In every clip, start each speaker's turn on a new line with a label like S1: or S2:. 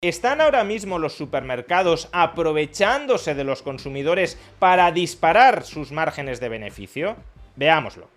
S1: ¿Están ahora mismo los supermercados aprovechándose de los consumidores para disparar sus márgenes de beneficio? Veámoslo.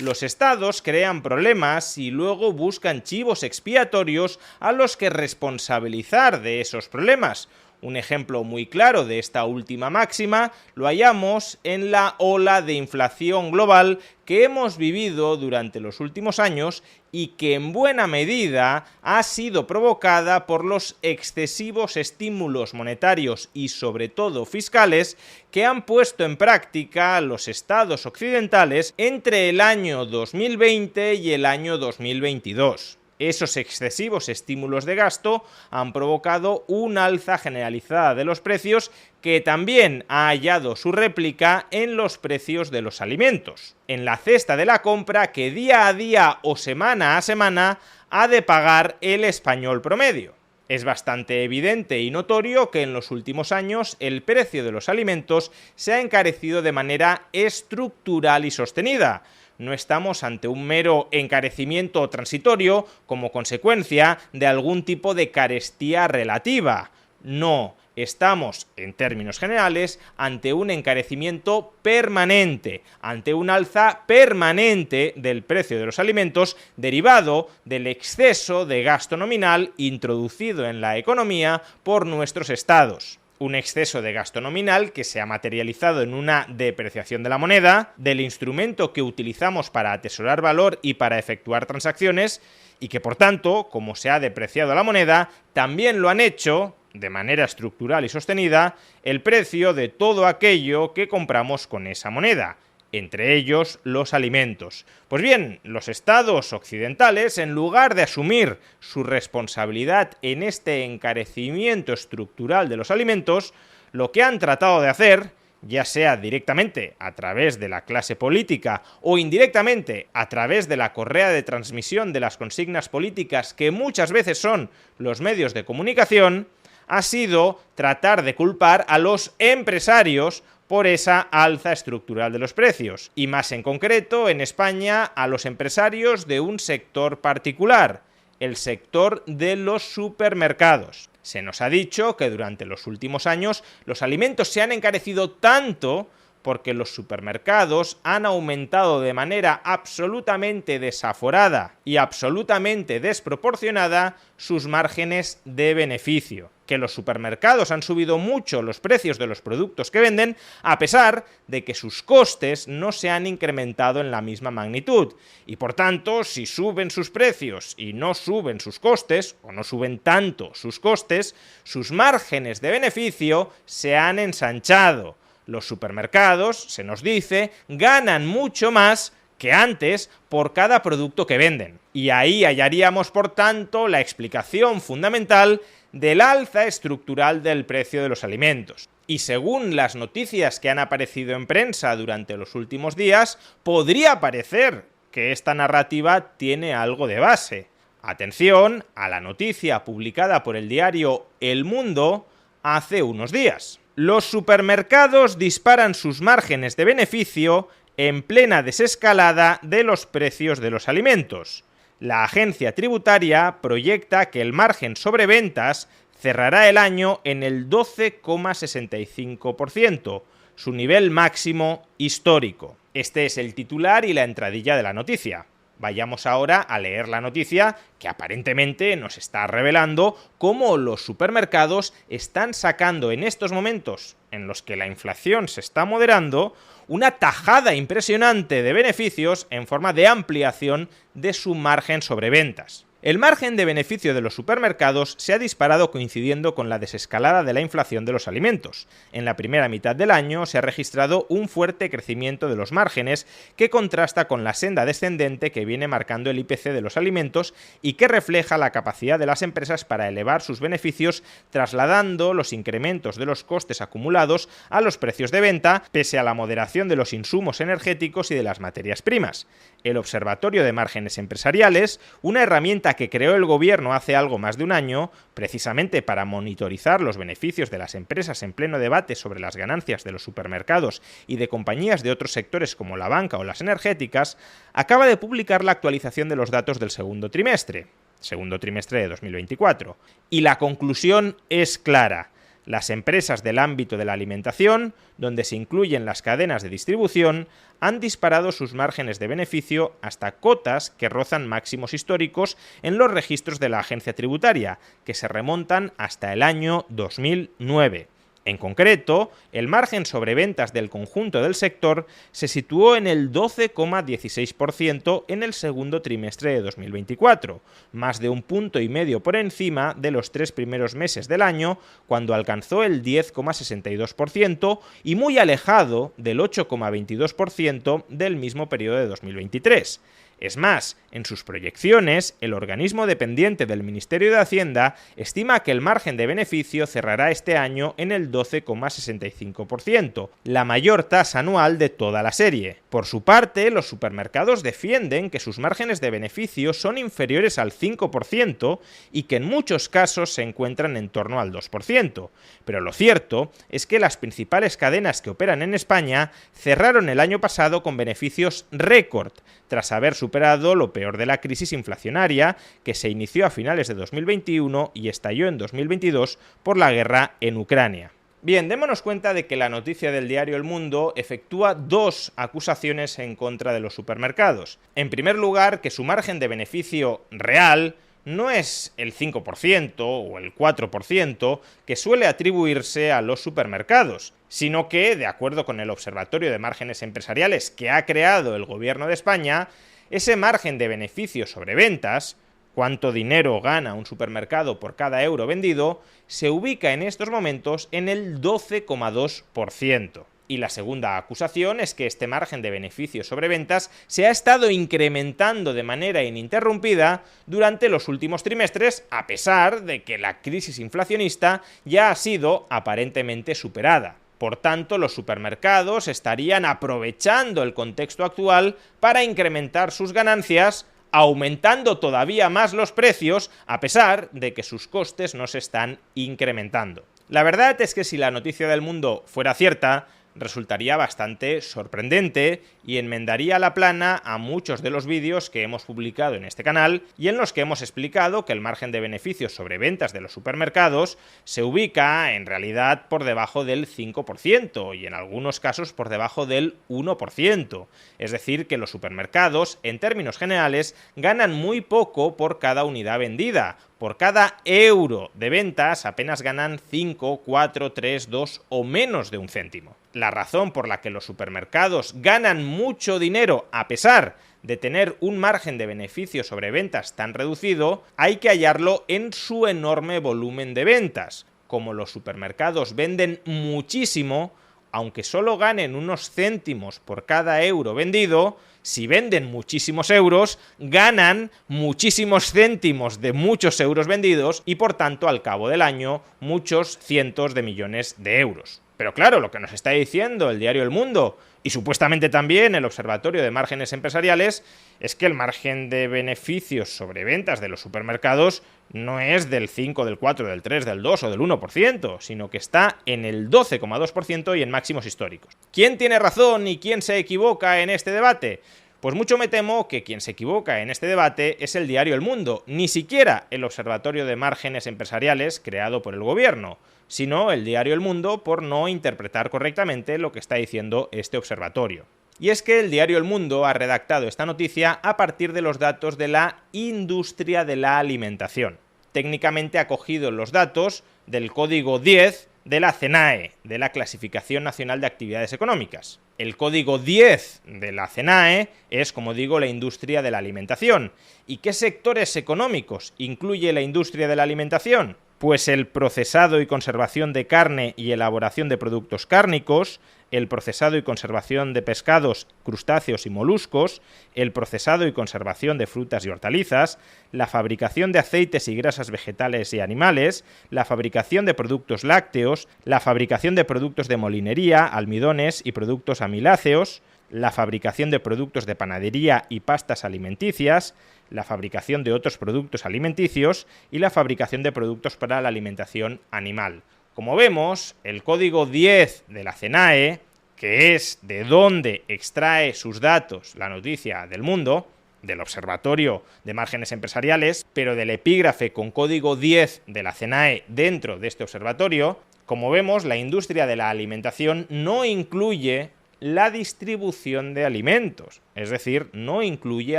S1: Los estados crean problemas y luego buscan chivos expiatorios a los que responsabilizar de esos problemas. Un ejemplo muy claro de esta última máxima lo hallamos en la ola de inflación global que hemos vivido durante los últimos años y que en buena medida ha sido provocada por los excesivos estímulos monetarios y sobre todo fiscales que han puesto en práctica los estados occidentales entre el año 2020 y el año 2022. Esos excesivos estímulos de gasto han provocado una alza generalizada de los precios que también ha hallado su réplica en los precios de los alimentos, en la cesta de la compra que día a día o semana a semana ha de pagar el español promedio. Es bastante evidente y notorio que en los últimos años el precio de los alimentos se ha encarecido de manera estructural y sostenida. No estamos ante un mero encarecimiento transitorio como consecuencia de algún tipo de carestía relativa. No, estamos, en términos generales, ante un encarecimiento permanente, ante un alza permanente del precio de los alimentos derivado del exceso de gasto nominal introducido en la economía por nuestros estados. Un exceso de gasto nominal que se ha materializado en una depreciación de la moneda, del instrumento que utilizamos para atesorar valor y para efectuar transacciones, y que por tanto, como se ha depreciado la moneda, también lo han hecho, de manera estructural y sostenida, el precio de todo aquello que compramos con esa moneda, entre ellos los alimentos. Pues bien, los estados occidentales, en lugar de asumir su responsabilidad en este encarecimiento estructural de los alimentos, lo que han tratado de hacer, ya sea directamente a través de la clase política o indirectamente a través de la correa de transmisión de las consignas políticas que muchas veces son los medios de comunicación, ha sido tratar de culpar a los empresarios por esa alza estructural de los precios, y más en concreto, en España, a los empresarios de un sector particular, el sector de los supermercados. Se nos ha dicho que durante los últimos años los alimentos se han encarecido tanto porque los supermercados han aumentado de manera absolutamente desaforada y absolutamente desproporcionada sus márgenes de beneficio. Que los supermercados han subido mucho los precios de los productos que venden, a pesar de que sus costes no se han incrementado en la misma magnitud. Y por tanto, si suben sus precios y no suben sus costes, o no suben tanto sus costes, sus márgenes de beneficio se han ensanchado. Los supermercados, se nos dice, ganan mucho más que antes por cada producto que venden. Y ahí hallaríamos, por tanto, la explicación fundamental del alza estructural del precio de los alimentos. Y según las noticias que han aparecido en prensa durante los últimos días, podría parecer que esta narrativa tiene algo de base. Atención a la noticia publicada por el diario El Mundo hace unos días. Los supermercados disparan sus márgenes de beneficio en plena desescalada de los precios de los alimentos. La agencia tributaria proyecta que el margen sobre ventas cerrará el año en el 12,65%, su nivel máximo histórico. Este es el titular y la entradilla de la noticia. Vayamos ahora a leer la noticia que aparentemente nos está revelando cómo los supermercados están sacando en estos momentos en los que la inflación se está moderando una tajada impresionante de beneficios en forma de ampliación de su margen sobre ventas. El margen de beneficio de los supermercados se ha disparado coincidiendo con la desescalada de la inflación de los alimentos. En la primera mitad del año se ha registrado un fuerte crecimiento de los márgenes que contrasta con la senda descendente que viene marcando el IPC de los alimentos y que refleja la capacidad de las empresas para elevar sus beneficios trasladando los incrementos de los costes acumulados a los precios de venta pese a la moderación de los insumos energéticos y de las materias primas. El Observatorio de Márgenes Empresariales, una herramienta que creó el gobierno hace algo más de un año, precisamente para monitorizar los beneficios de las empresas en pleno debate sobre las ganancias de los supermercados y de compañías de otros sectores como la banca o las energéticas, acaba de publicar la actualización de los datos del segundo trimestre. segundo trimestre de 2024. Y la conclusión es clara. Las empresas del ámbito de la alimentación, donde se incluyen las cadenas de distribución, han disparado sus márgenes de beneficio hasta cotas que rozan máximos históricos en los registros de la agencia tributaria, que se remontan hasta el año 2009. En concreto, el margen sobre ventas del conjunto del sector se situó en el 12,16% en el segundo trimestre de 2024, más de 1,5 puntos por encima de los 3 primeros meses del año, cuando alcanzó el 10,62% y muy alejado del 8,22% del mismo periodo de 2023. Es más, en sus proyecciones, el organismo dependiente del Ministerio de Hacienda estima que el margen de beneficio cerrará este año en el 12,65%, la mayor tasa anual de toda la serie. Por su parte, los supermercados defienden que sus márgenes de beneficio son inferiores al 5% y que en muchos casos se encuentran en torno al 2%. Pero lo cierto es que las principales cadenas que operan en España cerraron el año pasado con beneficios récord, tras haber superado lo peor de la crisis inflacionaria que se inició a finales de 2021 y estalló en 2022 por la guerra en Ucrania. Bien, démonos cuenta de que la noticia del diario El Mundo efectúa dos acusaciones en contra de los supermercados. En primer lugar, que su margen de beneficio real no es el 5% o el 4% que suele atribuirse a los supermercados, sino que, de acuerdo con el Observatorio de Márgenes Empresariales que ha creado el Gobierno de España, ese margen de beneficio sobre ventas, cuánto dinero gana un supermercado por cada euro vendido, se ubica en estos momentos en el 12,2%. Y la segunda acusación es que este margen de beneficio sobre ventas se ha estado incrementando de manera ininterrumpida durante los últimos trimestres, a pesar de que la crisis inflacionista ya ha sido aparentemente superada. Por tanto, los supermercados estarían aprovechando el contexto actual para incrementar sus ganancias, aumentando todavía más los precios, a pesar de que sus costes no se están incrementando. La verdad es que si la noticia del Mundo fuera cierta, resultaría bastante sorprendente y enmendaría la plana a muchos de los vídeos que hemos publicado en este canal y en los que hemos explicado que el margen de beneficios sobre ventas de los supermercados se ubica en realidad por debajo del 5% y en algunos casos por debajo del 1%. Es decir, que los supermercados, en términos generales, ganan muy poco por cada unidad vendida. Por cada euro de ventas apenas ganan 5, 4, 3, 2 o menos de un céntimo. La razón por la que los supermercados ganan mucho dinero a pesar de tener un margen de beneficio sobre ventas tan reducido, hay que hallarlo en su enorme volumen de ventas. Como los supermercados venden muchísimo, aunque solo ganen unos céntimos por cada euro vendido, si venden muchísimos euros, ganan muchísimos céntimos de muchos euros vendidos y por tanto al cabo del año muchos cientos de millones de euros. Pero claro, lo que nos está diciendo el diario El Mundo y supuestamente también el Observatorio de Márgenes Empresariales es que el margen de beneficios sobre ventas de los supermercados no es del 5, del 4, del 3, del 2 o del 1%, sino que está en el 12,2% y en máximos históricos. ¿Quién tiene razón y quién se equivoca en este debate? Pues mucho me temo que quien se equivoca en este debate es el diario El Mundo, ni siquiera el Observatorio de Márgenes Empresariales creado por el gobierno, sino el diario El Mundo por no interpretar correctamente lo que está diciendo este observatorio. Y es que el diario El Mundo ha redactado esta noticia a partir de los datos de la industria de la alimentación. Técnicamente ha cogido los datos del código 10 de la CENAE, de la Clasificación Nacional de Actividades Económicas. El código 10 de la CENAE es, como digo, la industria de la alimentación. ¿Y qué sectores económicos incluye la industria de la alimentación? Pues el procesado y conservación de carne y elaboración de productos cárnicos, el procesado y conservación de pescados, crustáceos y moluscos, el procesado y conservación de frutas y hortalizas, la fabricación de aceites y grasas vegetales y animales, la fabricación de productos lácteos, la fabricación de productos de molinería, almidones y productos amiláceos, la fabricación de productos de panadería y pastas alimenticias, la fabricación de otros productos alimenticios y la fabricación de productos para la alimentación animal. Como vemos, el código 10 de la CENAE, que es de donde extrae sus datos la noticia del Mundo, del Observatorio de Márgenes Empresariales, pero del epígrafe con código 10 de la CENAE dentro de este observatorio, como vemos, la industria de la alimentación no incluye la distribución de alimentos, es decir, no incluye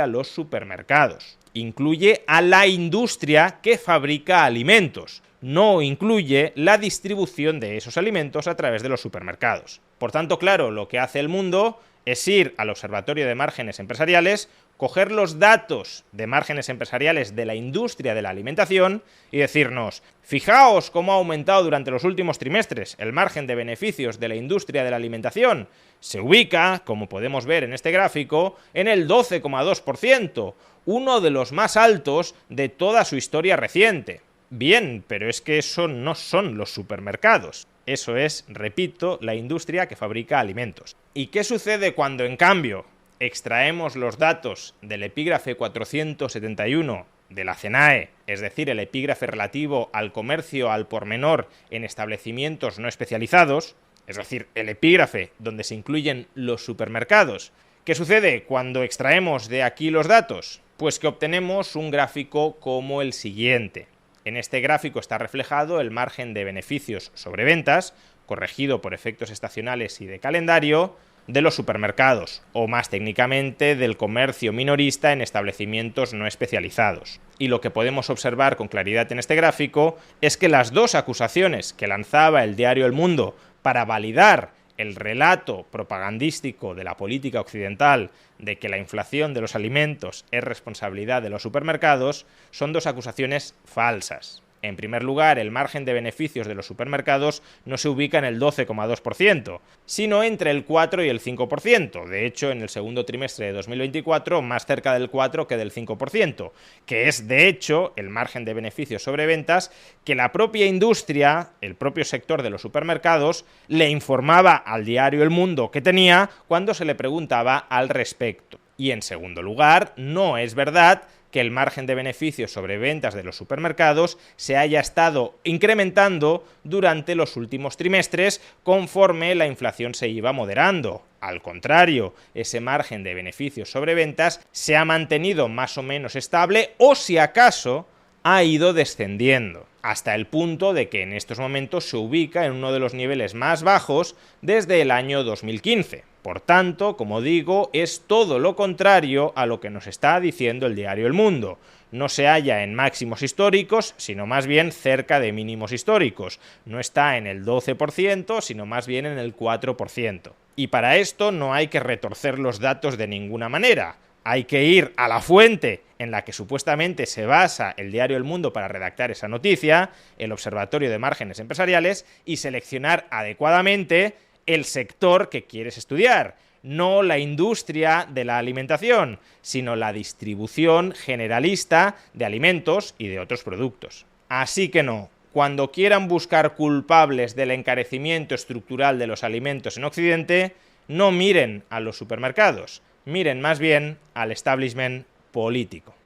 S1: a los supermercados, incluye a la industria que fabrica alimentos, no incluye la distribución de esos alimentos a través de los supermercados. Por tanto, claro, lo que hace el mundo es ir al Observatorio de Márgenes Empresariales, coger los datos de márgenes empresariales de la industria de la alimentación y decirnos, fijaos cómo ha aumentado durante los últimos trimestres el margen de beneficios de la industria de la alimentación. Se ubica, como podemos ver en este gráfico, en el 12,2%, uno de los más altos de toda su historia reciente. Bien, pero es que eso no son los supermercados. Eso es, repito, la industria que fabrica alimentos. ¿Y qué sucede cuando, en cambio, extraemos los datos del epígrafe 471 de la CENAE, es decir, el epígrafe relativo al comercio al por menor en establecimientos no especializados, es decir, el epígrafe donde se incluyen los supermercados? ¿Qué sucede cuando extraemos de aquí los datos? Pues que obtenemos un gráfico como el siguiente. En este gráfico está reflejado el margen de beneficios sobre ventas, corregido por efectos estacionales y de calendario, de los supermercados, o más técnicamente del comercio minorista en establecimientos no especializados. Y lo que podemos observar con claridad en este gráfico es que las dos acusaciones que lanzaba el diario El Mundo para validar el relato propagandístico de la política occidental de que la inflación de los alimentos es responsabilidad de los supermercados son dos acusaciones falsas. En primer lugar, el margen de beneficios de los supermercados no se ubica en el 12,2%, sino entre el 4 y el 5%. De hecho, en el segundo trimestre de 2024, más cerca del 4 que del 5%, que es, de hecho, el margen de beneficios sobre ventas que la propia industria, el propio sector de los supermercados, le informaba al diario El Mundo que tenía cuando se le preguntaba al respecto. Y en segundo lugar, no es verdad que el margen de beneficios sobre ventas de los supermercados se haya estado incrementando durante los últimos trimestres conforme la inflación se iba moderando. Al contrario, ese margen de beneficios sobre ventas se ha mantenido más o menos estable o, si acaso, ha ido descendiendo, hasta el punto de que en estos momentos se ubica en uno de los niveles más bajos desde el año 2015. Por tanto, como digo, es todo lo contrario a lo que nos está diciendo el diario El Mundo. No se halla en máximos históricos, sino más bien cerca de mínimos históricos. No está en el 12%, sino más bien en el 4%. Y para esto no hay que retorcer los datos de ninguna manera. Hay que ir a la fuente en la que supuestamente se basa el diario El Mundo para redactar esa noticia, el Observatorio de Márgenes Empresariales, y seleccionar adecuadamente el sector que quieres estudiar, no la industria de la alimentación, sino la distribución generalista de alimentos y de otros productos. Así que no, cuando quieran buscar culpables del encarecimiento estructural de los alimentos en Occidente, no miren a los supermercados, miren más bien al establishment político.